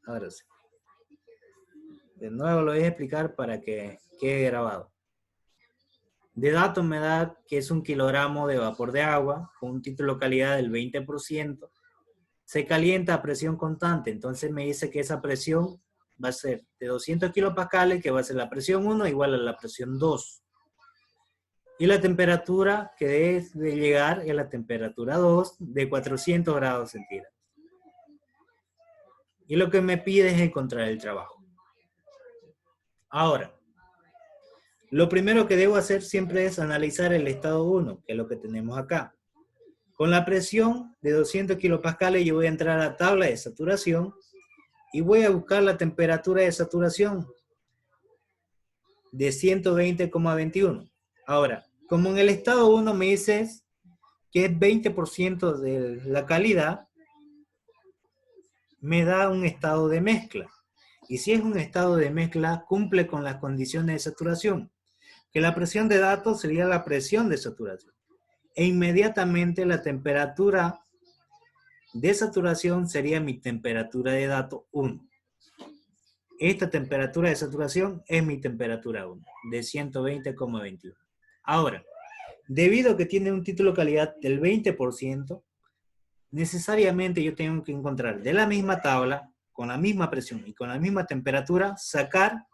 Ahora sí. De nuevo lo voy a explicar para que quede grabado. De datos me da que es 1 kilogramo de vapor de agua con un título de calidad del 20%. Se calienta a presión constante, entonces me dice que esa presión va a ser de 200 kilopascales, que va a ser la presión 1 igual a la presión 2. Y la temperatura que debe llegar es la temperatura 2 de 400 grados centígrados. Y lo que me pide es encontrar el trabajo. Ahora, lo primero que debo hacer siempre es analizar el estado 1, que es lo que tenemos acá. Con la presión de 200 kilopascales yo voy a entrar a la tabla de saturación y voy a buscar la temperatura de saturación de 120,21. Ahora, como en el estado 1 me dices que es 20% de la calidad, me da un estado de mezcla. Y si es un estado de mezcla, cumple con las condiciones de saturación, que la presión de datos sería la presión de saturación. E inmediatamente la temperatura de saturación sería mi temperatura de dato 1. Esta temperatura de saturación es mi temperatura 1, de 120,21. Ahora, debido a que tiene un título de calidad del 20%, necesariamente yo tengo que encontrar de la misma tabla, con la misma presión y con la misma temperatura, sacar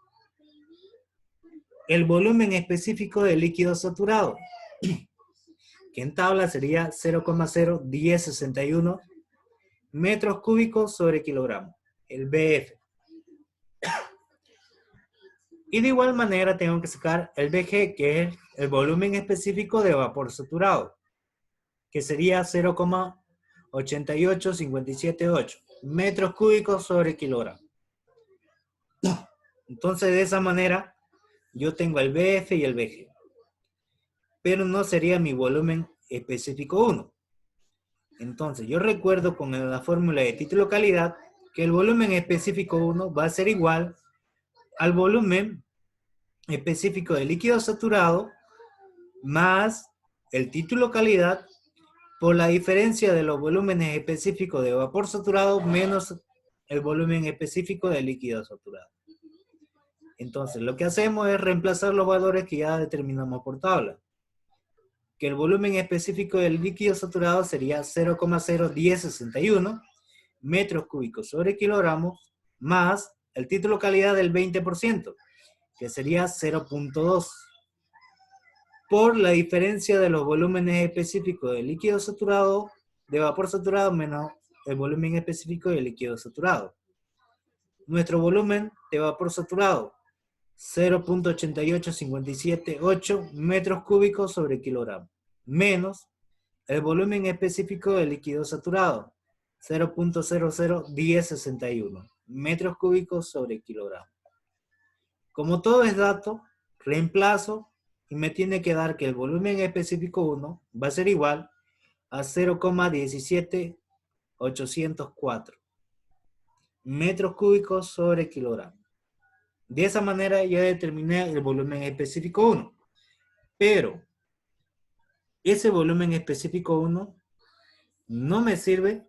el volumen específico del líquido saturado, que en tabla sería 0,01061 metros cúbicos sobre kilogramo, el BF. Y de igual manera tengo que sacar el BG, que es el volumen específico de vapor saturado, que sería 0,88578 metros cúbicos sobre kilogramo. Entonces de esa manera yo tengo el BF y el BG. Pero no sería mi volumen específico 1. Entonces yo recuerdo con la fórmula de título calidad que el volumen específico 1 va a ser igual al volumen específico de líquido saturado más el título calidad por la diferencia de los volúmenes específicos de vapor saturado menos el volumen específico de líquido saturado. Entonces lo que hacemos es reemplazar los valores que ya determinamos por tabla. Que el volumen específico del líquido saturado sería 0,01061 metros cúbicos sobre kilogramo más el título calidad del 20%, que sería 0,2, por la diferencia de los volúmenes específicos del líquido saturado, de vapor saturado, menos el volumen específico del líquido saturado. Nuestro volumen de vapor saturado, 0,88578 metros cúbicos sobre kilogramo, menos el volumen específico del líquido saturado, 0,001061 metros cúbicos sobre kilogramo. Como todo es dato, reemplazo y me tiene que dar que el volumen específico 1 va a ser igual a 0,17804 metros cúbicos sobre kilogramo. De esa manera ya determiné el volumen específico 1. Pero ese volumen específico 1 no me sirve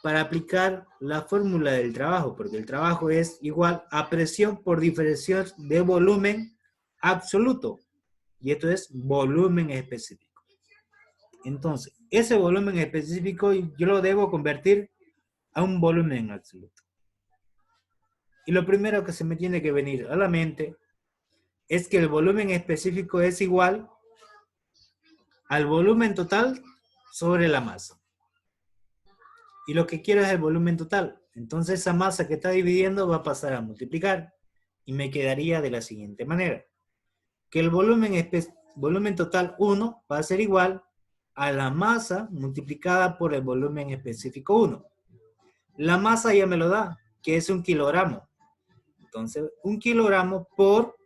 para aplicar la fórmula del trabajo, porque el trabajo es igual a presión por diferencial de volumen absoluto. Y esto es volumen específico. Entonces, ese volumen específico yo lo debo convertir a un volumen absoluto. Y lo primero que se me tiene que venir a la mente es que el volumen específico es igual al volumen total sobre la masa. Y lo que quiero es el volumen total. Entonces esa masa que está dividiendo va a pasar a multiplicar. Y me quedaría de la siguiente manera. Que el volumen total 1 va a ser igual a la masa multiplicada por el volumen específico 1. La masa ya me lo da, que es 1 kilogramo. Entonces, 1 kilogramo por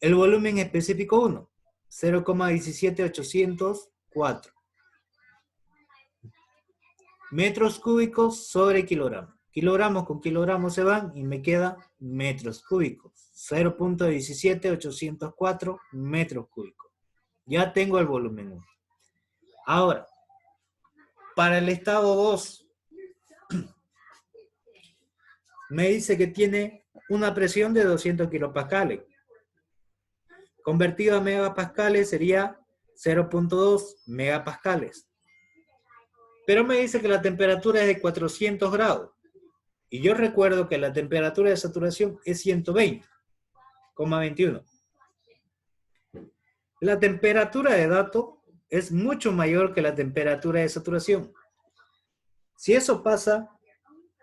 el volumen específico 1, 0,17804 metros cúbicos sobre kilogramo. Kilogramos con kilogramos se van y me queda metros cúbicos. 0,17804 metros cúbicos. Ya tengo el volumen 1. Ahora, para el estado 2, me dice que tiene una presión de 200 kilopascales. Convertido a megapascales sería 0.2 megapascales. Pero me dice que la temperatura es de 400 grados. Y yo recuerdo que la temperatura de saturación es 120,21. La temperatura de dato es mucho mayor que la temperatura de saturación. Si eso pasa,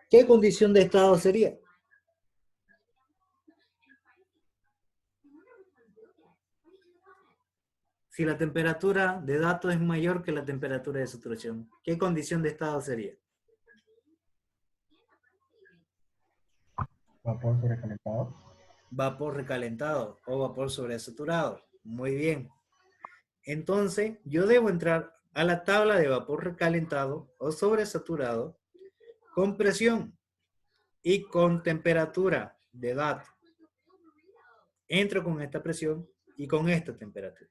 ¿qué condición de estado sería? Si la temperatura de dato es mayor que la temperatura de saturación, ¿qué condición de estado sería? Vapor sobrecalentado. Vapor recalentado o vapor sobresaturado. Muy bien. Entonces, yo debo entrar a la tabla de vapor recalentado o sobresaturado con presión y con temperatura de dato. Entro con esta presión y con esta temperatura.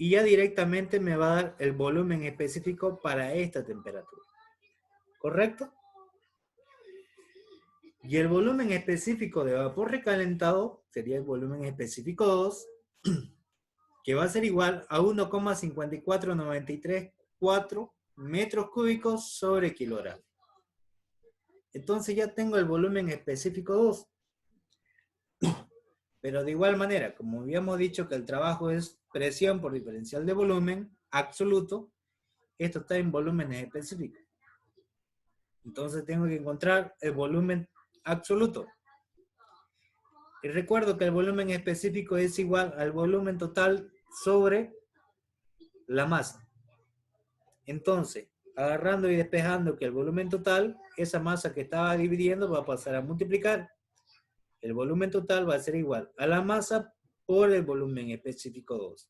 Y ya directamente me va a dar el volumen específico para esta temperatura. ¿Correcto? Y el volumen específico de vapor recalentado sería el volumen específico 2, que va a ser igual a 1,54934 metros cúbicos sobre kilogramo. Entonces ya tengo el volumen específico 2. Pero de igual manera, como habíamos dicho que el trabajo es presión por diferencial de volumen absoluto, esto está en volúmenes específicos. Entonces tengo que encontrar el volumen absoluto. Y recuerdo que el volumen específico es igual al volumen total sobre la masa. Entonces, agarrando y despejando que el volumen total, esa masa que estaba dividiendo va a pasar a multiplicar. El volumen total va a ser igual a la masa por el volumen específico 2.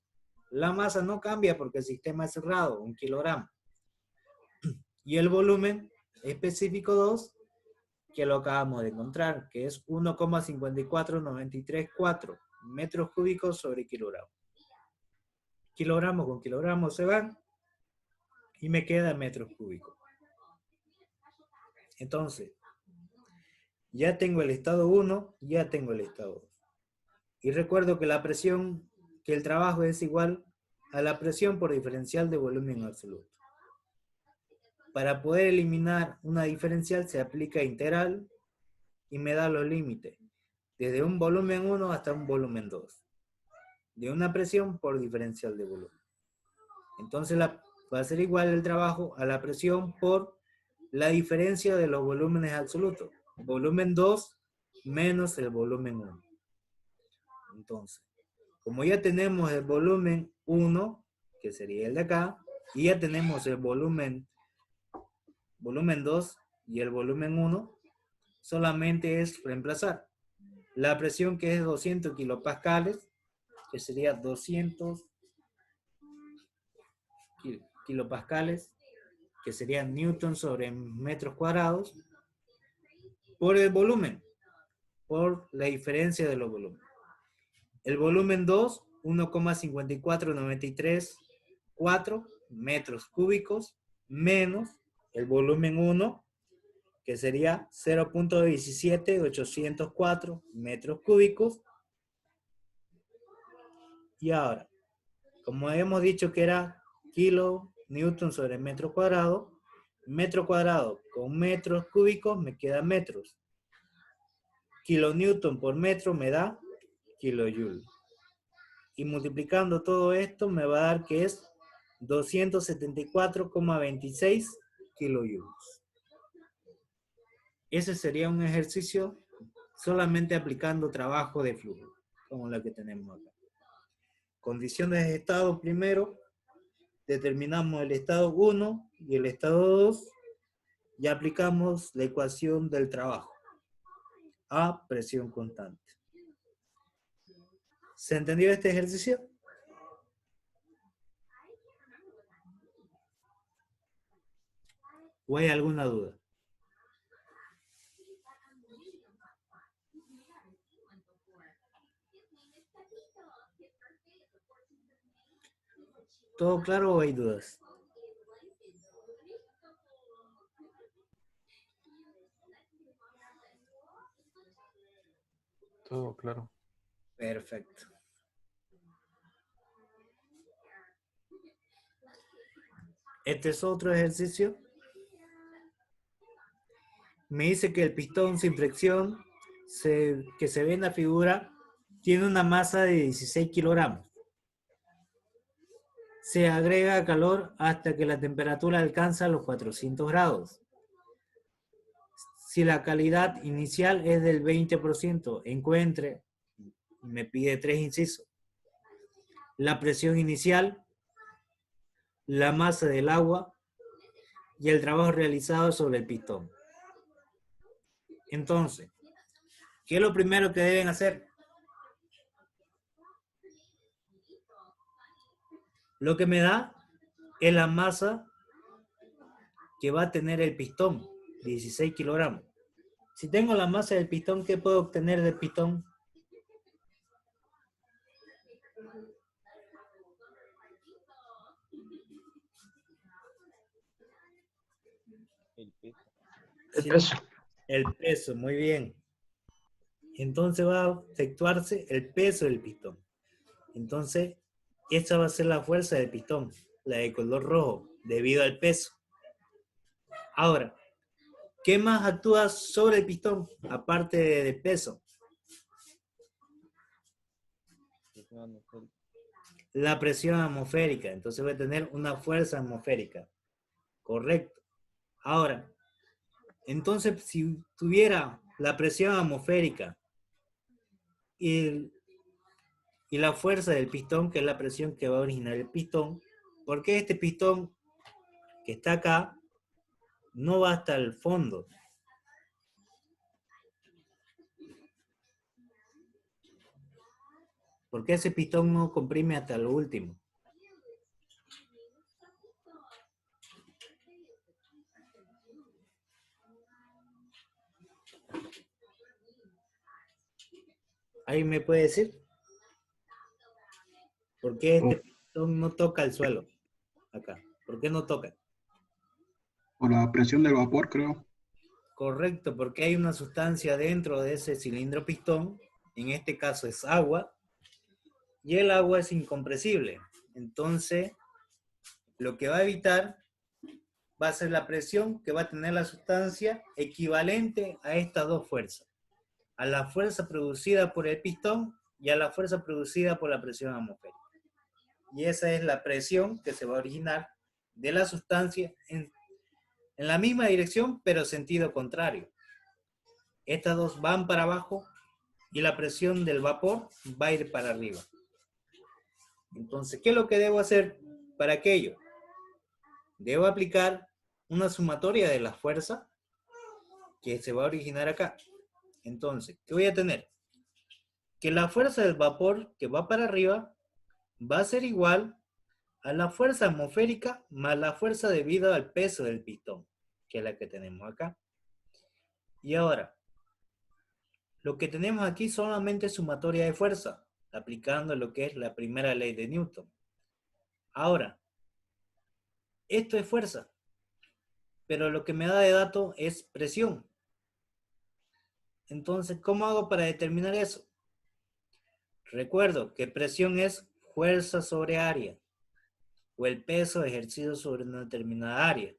La masa no cambia porque el sistema es cerrado, 1 kilogramo. Y el volumen específico 2, que lo acabamos de encontrar, que es 1,54934 metros cúbicos sobre kilogramo. Kilogramos con kilogramos se van y me queda metros cúbicos. Entonces, ya tengo el estado 1, ya tengo el estado 2. Y recuerdo que la presión, que el trabajo es igual a la presión por diferencial de volumen absoluto. Para poder eliminar una diferencial se aplica integral y me da los límites, desde un volumen 1 hasta un volumen 2, de una presión por diferencial de volumen. Entonces va a ser igual el trabajo a la presión por la diferencia de los volúmenes absolutos. Volumen 2 menos el volumen 1. Entonces, como ya tenemos el volumen 1, que sería el de acá, y ya tenemos el volumen 2 y el volumen 1, solamente es reemplazar la presión, que es 200 kilopascales, que sería 200 kilopascales, que sería newton sobre metros cuadrados, por el volumen, por la diferencia de los volúmenes. El volumen 2, 1,54934 metros cúbicos, menos el volumen 1, que sería 0.17804 metros cúbicos. Y ahora, como habíamos dicho que era kilo newton sobre metro cuadrado con metros cúbicos me queda metros. Kilonewton por metro me da kilojoule. Y multiplicando todo esto me va a dar que es 274,26 kilojoules. Ese sería un ejercicio solamente aplicando trabajo de flujo, como la que tenemos acá. Condiciones de estado primero, determinamos el estado 1 y el estado 2 y aplicamos la ecuación del trabajo a presión constante. ¿Se entendió este ejercicio? ¿O hay alguna duda? ¿Todo claro o hay dudas? Todo claro. Perfecto. Este es otro ejercicio. Me dice que el pistón sin fricción que se ve en la figura tiene una masa de 16 kilogramos. Se agrega calor hasta que la temperatura alcanza los 400 grados. Si la calidad inicial es del 20%, encuentre, me pide 3 incisos, la presión inicial, la masa del agua y el trabajo realizado sobre el pistón. Entonces, ¿qué es lo primero que deben hacer? Lo que me da es la masa que va a tener el pistón, 16 kilogramos. Si tengo la masa del pistón, ¿qué puedo obtener del pistón? El peso. El peso, muy bien. Entonces va a efectuarse el peso del pistón. Entonces, esta va a ser la fuerza del pistón, la de color rojo, debido al peso. Ahora, ¿qué más actúa sobre el pistón, aparte del peso? La presión atmosférica. Entonces va a tener una fuerza atmosférica. Correcto. Ahora, entonces si tuviera la presión atmosférica y la fuerza del pistón, que es la presión que va a originar el pistón, ¿por qué este pistón que está acá no va hasta el fondo? ¿Por qué ese pistón no comprime hasta lo último? ¿Alguien me puede decir? ¿Por qué este pistón no toca el suelo? Acá. ¿Por qué no toca? Por la presión del vapor, creo. Correcto, porque hay una sustancia dentro de ese cilindro pistón, en este caso es agua, y el agua es incompresible. Entonces, lo que va a evitar va a ser la presión que va a tener la sustancia equivalente a estas dos fuerzas, a la fuerza producida por el pistón y a la fuerza producida por la presión atmosférica. Y esa es la presión que se va a originar de la sustancia en la misma dirección, pero sentido contrario. Estas dos van para abajo y la presión del vapor va a ir para arriba. Entonces, ¿qué es lo que debo hacer para aquello? Debo aplicar una sumatoria de la fuerza que se va a originar acá. Entonces, ¿qué voy a tener? Que la fuerza del vapor que va para arriba va a ser igual a la fuerza atmosférica más la fuerza debido al peso del pistón, que es la que tenemos acá. Y ahora, lo que tenemos aquí solamente es sumatoria de fuerza, aplicando lo que es la primera ley de Newton. Ahora, esto es fuerza, pero lo que me da de dato es presión. Entonces, ¿cómo hago para determinar eso? Recuerdo que presión es fuerza sobre área, o el peso ejercido sobre una determinada área.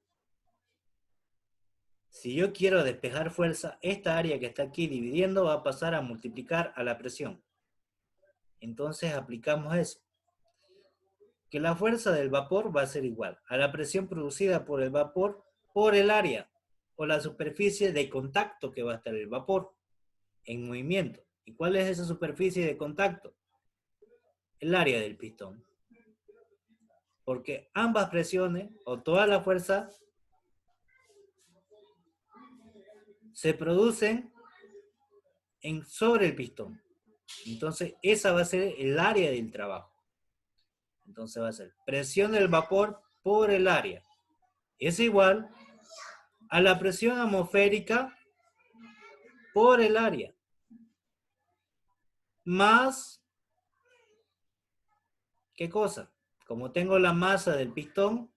Si yo quiero despejar fuerza, esta área que está aquí dividiendo va a pasar a multiplicar a la presión. Entonces aplicamos eso. Que la fuerza del vapor va a ser igual a la presión producida por el vapor por el área o la superficie de contacto que va a estar el vapor en movimiento. ¿Y cuál es esa superficie de contacto? El área del pistón. Porque ambas presiones o toda la fuerza se producen sobre el pistón. Entonces, esa va a ser el área del trabajo. Entonces va a ser presión del vapor por el área. Es igual a la presión atmosférica por el área. Más, ¿qué cosa? Como tengo la masa del pistón,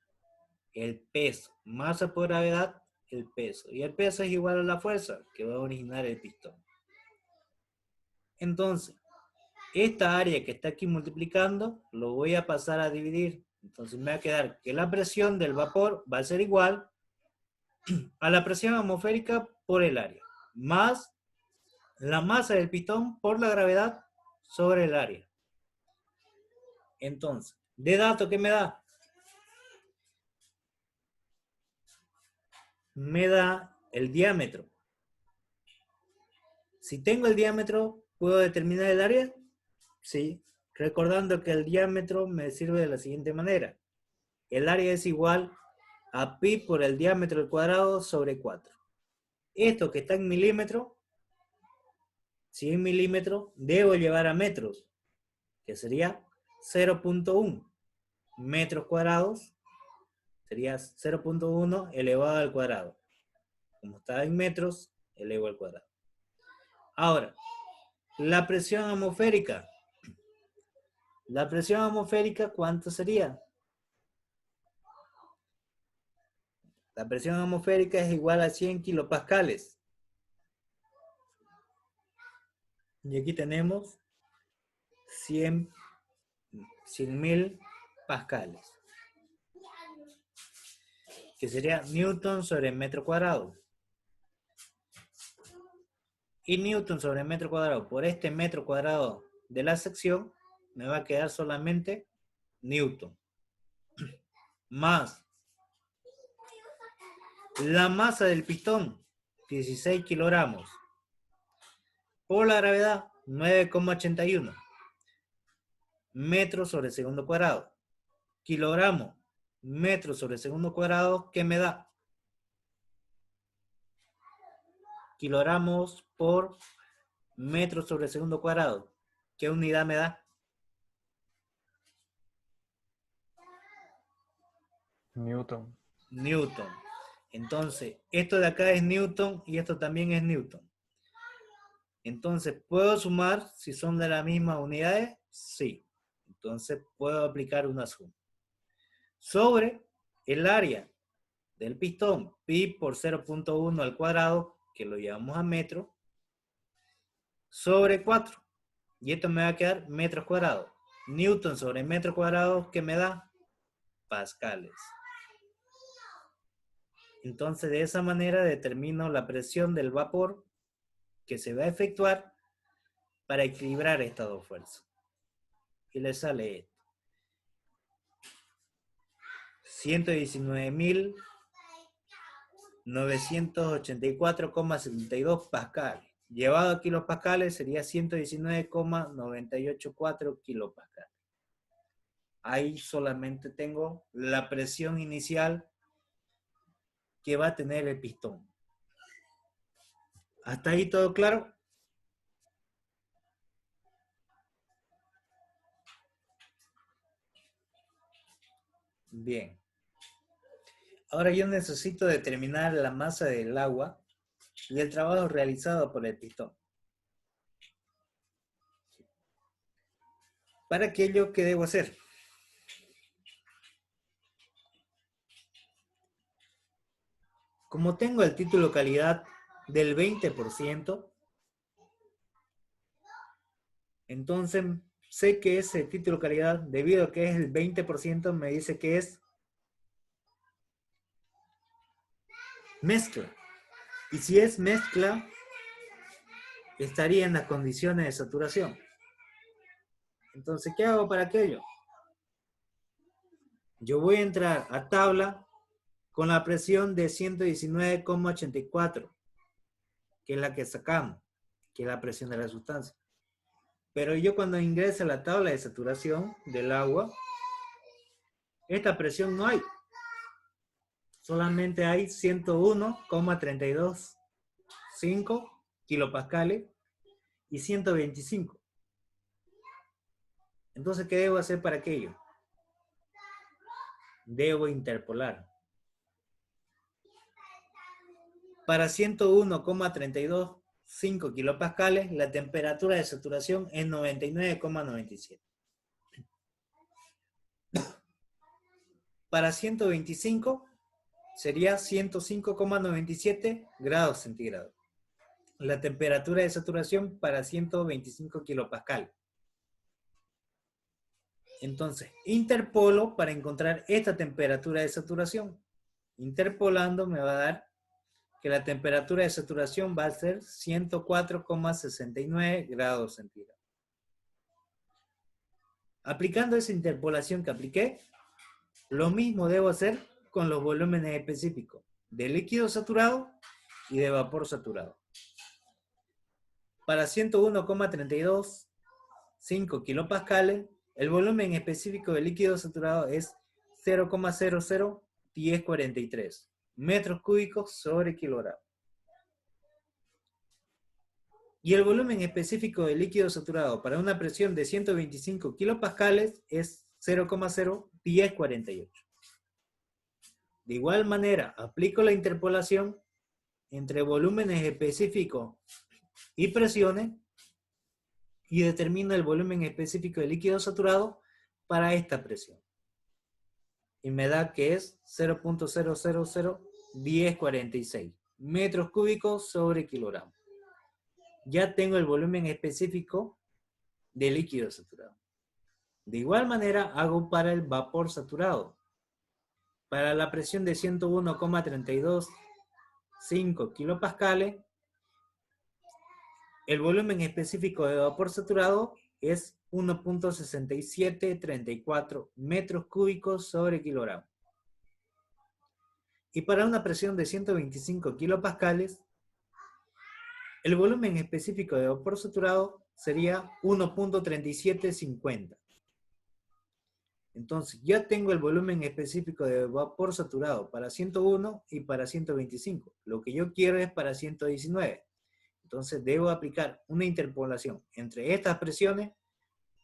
el peso. Masa por gravedad, el peso. Y el peso es igual a la fuerza que va a originar el pistón. Entonces, esta área que está aquí multiplicando, lo voy a pasar a dividir. Entonces me va a quedar que la presión del vapor va a ser igual a la presión atmosférica por el área, más la masa del pistón por la gravedad sobre el área. Entonces, de dato, ¿qué me da? Me da el diámetro. Si tengo el diámetro, ¿puedo determinar el área? Sí, recordando que el diámetro me sirve de la siguiente manera. El área es igual a pi por el diámetro al cuadrado sobre 4. Esto que está en milímetros, si en milímetros, debo llevar a metros, que sería 0.1 metros cuadrados, sería 0.1 elevado al cuadrado. Como está en metros, elevo al cuadrado. Ahora, la presión atmosférica. La presión atmosférica, ¿cuánto sería? La presión atmosférica es igual a 100 kilopascales. Y aquí tenemos 100.000 pascales, que sería Newton sobre metro cuadrado. Y Newton sobre metro cuadrado por este metro cuadrado de la sección, me va a quedar solamente Newton. Más la masa del pistón, 16 kilogramos. Por la gravedad, 9,81 metros sobre segundo cuadrado. Kilogramo, metros sobre segundo cuadrado, ¿qué me da? Kilogramos por metros sobre segundo cuadrado. ¿Qué unidad me da? Newton. Newton. Entonces, esto de acá es Newton y esto también es Newton. Entonces, ¿puedo sumar si son de las mismas unidades? Sí. Entonces, puedo aplicar una suma. Sobre el área del pistón, pi por 0.1 al cuadrado, que lo llevamos a metro, sobre 4. Y esto me va a quedar metros cuadrados. Newton sobre metro cuadrado, ¿qué me da? Pascales. Entonces, de esa manera determino la presión del vapor que se va a efectuar para equilibrar estas dos fuerzas. Y le sale esto. 119.984,72 pascales. Llevado a kilopascales sería 119,984 kilopascales. Ahí solamente tengo la presión inicial que va a tener el pistón. ¿Hasta ahí todo claro? Bien. Ahora yo necesito determinar la masa del agua y el trabajo realizado por el pistón. Para aquello, ¿qué debo hacer? Como tengo el título calidad del 20%, entonces sé que ese título calidad, debido a que es el 20%, me dice que es mezcla. Y si es mezcla, estaría en las condiciones de saturación. Entonces, ¿qué hago para aquello? Yo voy a entrar a tabla con la presión de 119,84, que es la que sacamos, que es la presión de la sustancia. Pero yo cuando ingreso a la tabla de saturación del agua, esta presión no hay. Solamente hay 101,325 kilopascales y 125. Entonces, ¿qué debo hacer para aquello? Debo interpolar. Para 101,325 kilopascales, la temperatura de saturación es 99,97. Para 125 sería 105,97 grados centígrados. la temperatura de saturación para 125 kilopascal. Entonces, interpolo para encontrar esta temperatura de saturación. Interpolando me va a dar que la temperatura de saturación va a ser 104,69 grados centígrados. Aplicando esa interpolación que apliqué, lo mismo debo hacer con los volúmenes específicos de líquido saturado y de vapor saturado. Para 101,325 kilopascales, el volumen específico de líquido saturado es 0,001043 metros cúbicos sobre kilogramo. Y el volumen específico de líquido saturado para una presión de 125 kilopascales es 0,01048. De igual manera, aplico la interpolación entre volúmenes específicos y presiones y determino el volumen específico de líquido saturado para esta presión. Y me da que es 0,0001046 metros cúbicos sobre kilogramo. Ya tengo el volumen específico de líquido saturado. De igual manera hago para el vapor saturado. Para la presión de 101,325 kilopascales, el volumen específico de vapor saturado es 1,6734 metros cúbicos sobre kilogramo. Y para una presión de 125 kilopascales, el volumen específico de vapor saturado sería 1,3750. Entonces, ya tengo el volumen específico de vapor saturado para 101 y para 125. Lo que yo quiero es para 119. Entonces, debo aplicar una interpolación entre estas presiones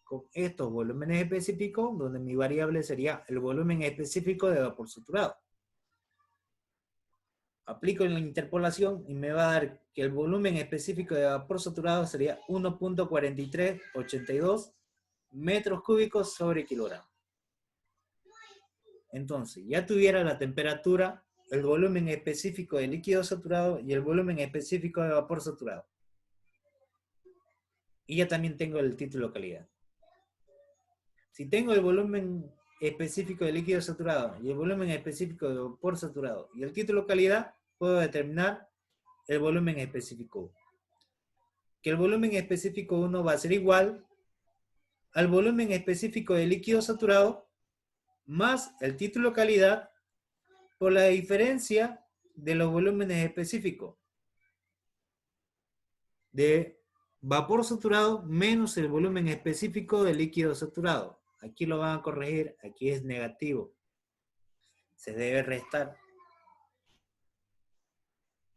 con estos volúmenes específicos, donde mi variable sería el volumen específico de vapor saturado. Aplico la interpolación y me va a dar que el volumen específico de vapor saturado sería 1,4382 metros cúbicos sobre kilogramo. Entonces, ya tuviera la temperatura, el volumen específico de líquido saturado y el volumen específico de vapor saturado. Y ya también tengo el título calidad. Si tengo el volumen específico de líquido saturado y el volumen específico de vapor saturado y el título calidad, puedo determinar el volumen específico 1. Que el volumen específico 1 va a ser igual al volumen específico de líquido saturado más el título calidad por la diferencia de los volúmenes específicos de vapor saturado menos el volumen específico de líquido saturado. Aquí lo van a corregir, aquí es negativo. Se debe restar.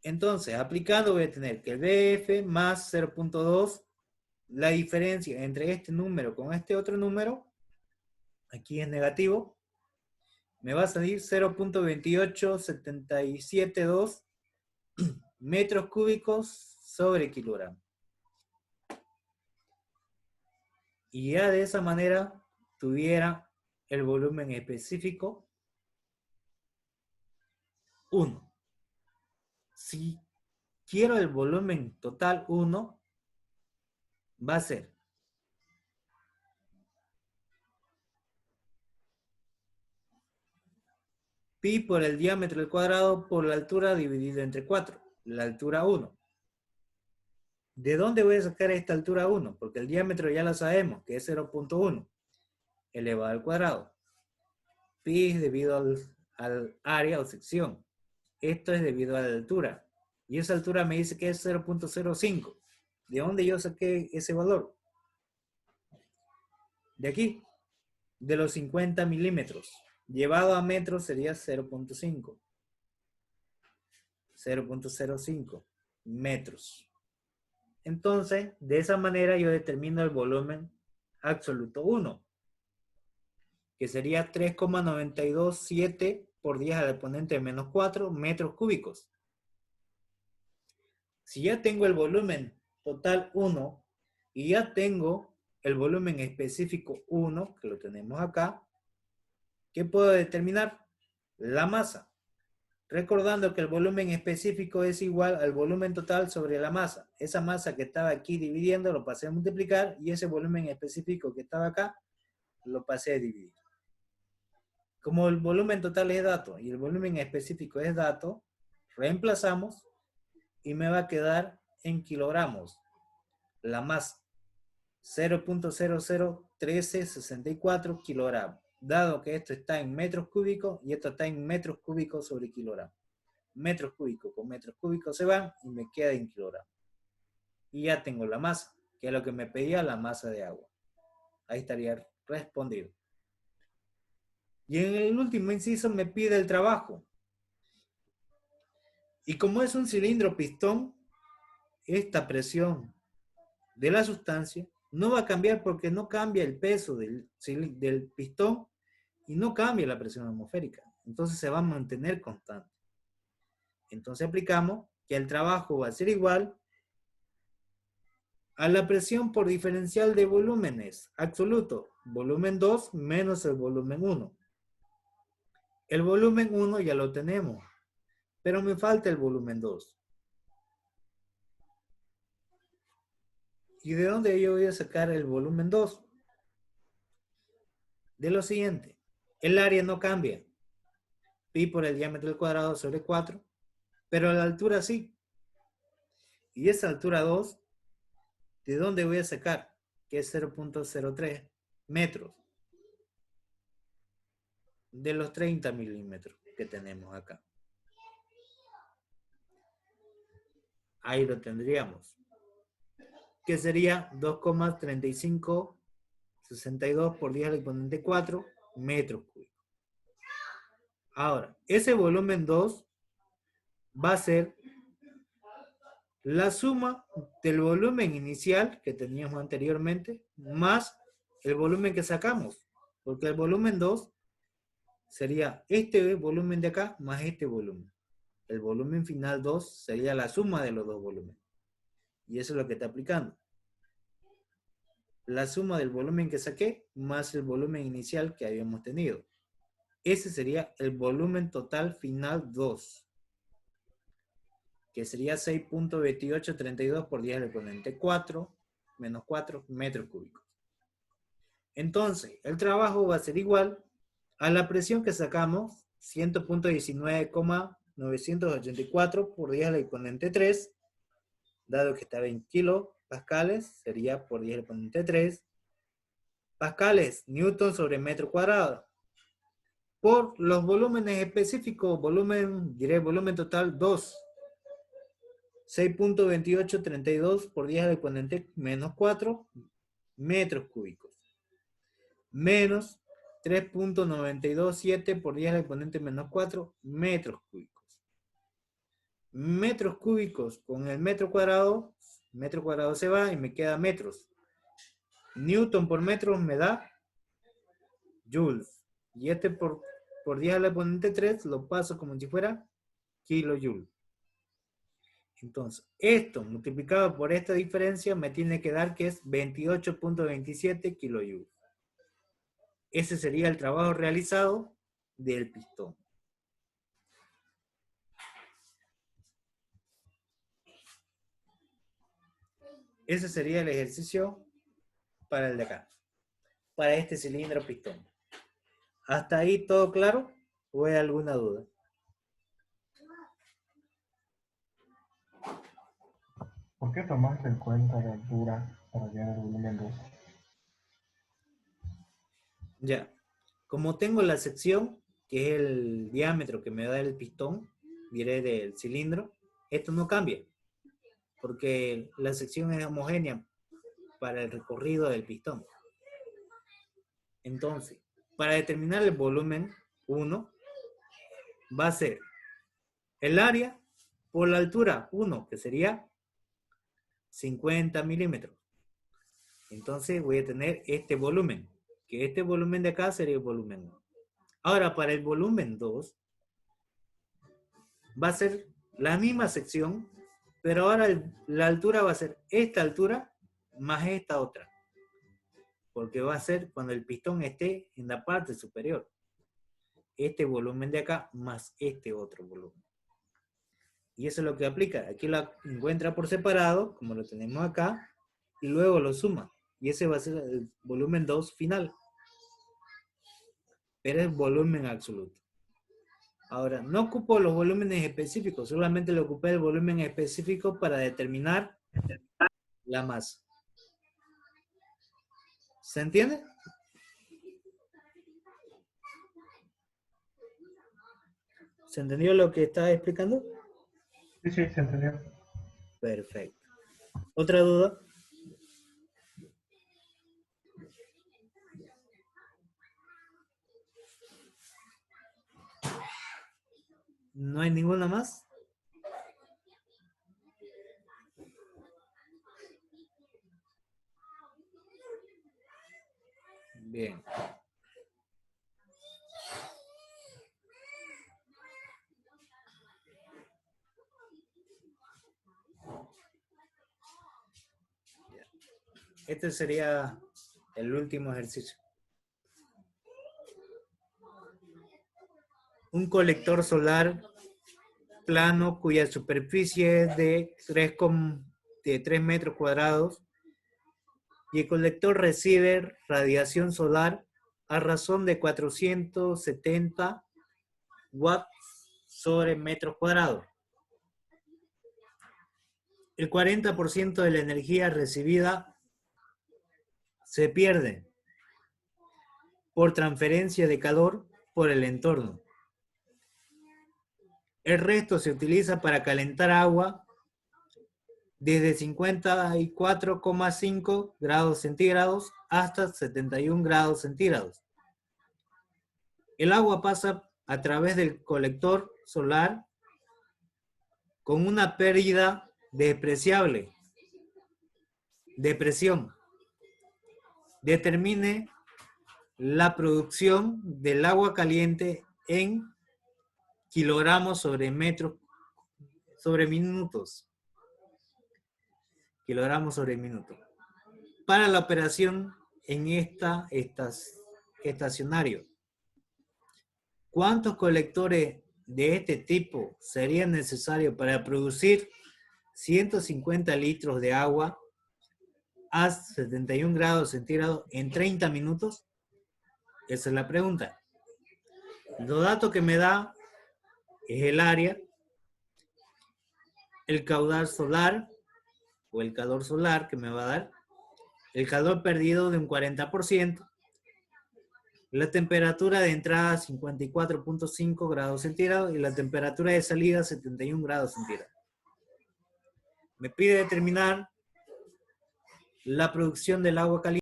Entonces, aplicando voy a tener que el BF más 0,2, la diferencia entre este número con este otro número, aquí es negativo, me va a salir 0,28772 metros cúbicos sobre kilogramo. Y ya de esa manera tuviera el volumen específico 1. Si quiero el volumen total 1, va a ser pi por el diámetro al cuadrado por la altura dividido entre 4, la altura 1. ¿De dónde voy a sacar esta altura 1? Porque el diámetro ya lo sabemos, que es 0,1 elevado al cuadrado. Pi es debido al área o sección. Esto es debido a la altura. Y esa altura me dice que es 0,05. ¿De dónde yo saqué ese valor? De aquí, de los 50 milímetros. Llevado a metros sería 0,5. 0,05 metros. Entonces, de esa manera yo determino el volumen absoluto 1, que sería 3,927 por 10 al exponente de menos 4 metros cúbicos. Si ya tengo el volumen total 1 y ya tengo el volumen específico 1, que lo tenemos acá, ¿qué puedo determinar? La masa. Recordando que el volumen específico es igual al volumen total sobre la masa. Esa masa que estaba aquí dividiendo lo pasé a multiplicar y ese volumen específico que estaba acá lo pasé a dividir. Como el volumen total es dato y el volumen específico es dato, reemplazamos y me va a quedar en kilogramos la masa. 0.001364 kilogramos. Dado que esto está en metros cúbicos y esto está en metros cúbicos sobre kilogramos. Metros cúbicos con metros cúbicos se van y me queda en kilogramos. Y ya tengo la masa, que es lo que me pedía la masa de agua. Ahí estaría respondido. Y en el último inciso me pide el trabajo. Y como es un cilindro pistón, esta presión de la sustancia no va a cambiar porque no cambia el peso del pistón y no cambia la presión atmosférica. Entonces se va a mantener constante. Entonces aplicamos que el trabajo va a ser igual a la presión por diferencial de volúmenes absoluto. Volumen 2 menos el volumen 1. El volumen 1 ya lo tenemos, pero me falta el volumen 2. ¿Y de dónde yo voy a sacar el volumen 2? De lo siguiente. El área no cambia. Pi por el diámetro al cuadrado sobre 4. Pero la altura sí. Y esa altura 2, ¿de dónde voy a sacar? Que es 0.03 metros. De los 30 milímetros que tenemos acá. Ahí lo tendríamos. Que sería 2,3562 por 10 al exponente 4 metros cúbicos. Ahora, ese volumen 2 va a ser la suma del volumen inicial que teníamos anteriormente más el volumen que sacamos. Porque el volumen 2 sería este volumen de acá más este volumen. El volumen final 2 sería la suma de los dos volúmenes. Y eso es lo que está aplicando. La suma del volumen que saqué más el volumen inicial que habíamos tenido. Ese sería el volumen total final 2. Que sería 6.2832 por 10 al exponente 4 menos 4 metros cúbicos. Entonces, el trabajo va a ser igual a la presión que sacamos, 100.19,984 por 10 al exponente 3, dado que estaba en kilopascales, sería por 10 al exponente 3, pascales, newton sobre metro cuadrado, por los volúmenes específicos, volumen total 2, 6.2832 por 10 al exponente menos 4 metros cúbicos, menos 3.927 por 10 al exponente menos 4 metros cúbicos. Metros cúbicos con el metro cuadrado se va y me queda metros. Newton por metro me da joules. Y este por 10 al exponente 3 lo paso como si fuera kilojoules. Entonces, esto multiplicado por esta diferencia me tiene que dar que es 28.27 kilojoules. Ese sería el trabajo realizado del pistón. Ese sería el ejercicio para el de acá. Para este cilindro pistón. ¿Hasta ahí todo claro? ¿O hay alguna duda? ¿Por qué tomaste en cuenta la altura para hallar el volumen 2? Ya. Como tengo la sección, que es el diámetro que me da el pistón, diré del cilindro, esto no cambia. Porque la sección es homogénea para el recorrido del pistón. Entonces, para determinar el volumen 1, va a ser el área por la altura 1, que sería 50 milímetros. Entonces voy a tener este volumen, que este volumen de acá sería el volumen 1. Ahora, para el volumen 2, va a ser la misma sección, pero ahora la altura va a ser esta altura más esta otra. Porque va a ser cuando el pistón esté en la parte superior. Este volumen de acá más este otro volumen. Y eso es lo que aplica. Aquí lo encuentra por separado, como lo tenemos acá, y luego lo suma. Y ese va a ser el volumen 2 final. Pero es volumen absoluto. Ahora, no ocupo los volúmenes específicos, solamente le ocupé el volumen específico para determinar la masa. ¿Se entiende? ¿Se entendió lo que estaba explicando? Sí, sí, se entendió. Perfecto. ¿Otra duda? ¿No hay ninguna más? Bien. Este sería el último ejercicio. Un colector solar plano cuya superficie es de 3 metros cuadrados y el colector recibe radiación solar a razón de 470 watts sobre metros cuadrados. El 40% de la energía recibida se pierde por transferencia de calor por el entorno. El resto se utiliza para calentar agua desde 54,5 grados centígrados hasta 71 grados centígrados. El agua pasa a través del colector solar con una pérdida despreciable de presión. Determine la producción del agua caliente en kilogramos sobre metros sobre minutos. Kilogramos sobre minuto. Para la operación en estacionario, ¿cuántos colectores de este tipo serían necesarios para producir 150 litros de agua a 71 grados centígrados en 30 minutos? Esa es la pregunta. Los datos que me da es el área, el caudal solar o el calor solar que me va a dar, el calor perdido de un 40%, la temperatura de entrada 54,5 grados centígrados y la temperatura de salida 71 grados centígrados. Me pide determinar la producción del agua caliente